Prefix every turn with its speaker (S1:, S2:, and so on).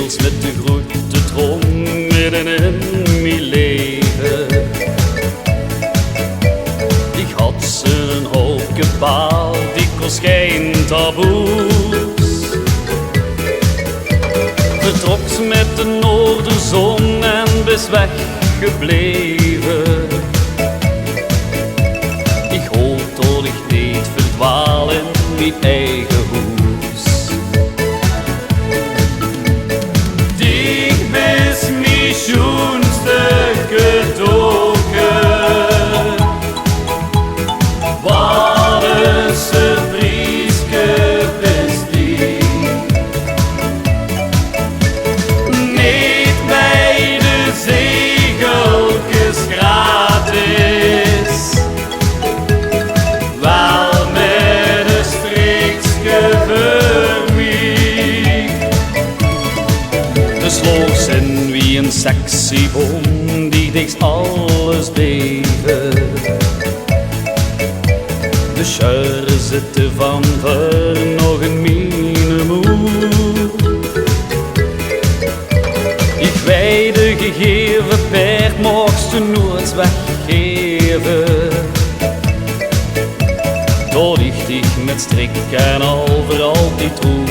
S1: deels met de grote trom midden in mijn leven. Ik had ze een hoopje paal, dikwijls geen taboes. Vertrok ze met de noorderzon en best weggebleven. Ik hoop tot ik niet verdwaal in mijn eigen hoes. Dicht bis mijn schoenste gedoken. Wat een surprise bist die. Niet bij de zegeltjes gratis. Wel met een streekje voor mij. De sloog zijn wie een sexy boom die dicht alles beven. De schuren zitten van ver nog een minemoer. Ik wij de gegeven paard mocht ze nooit weggeven. Doorlichtig met strik en al voor altijd roer.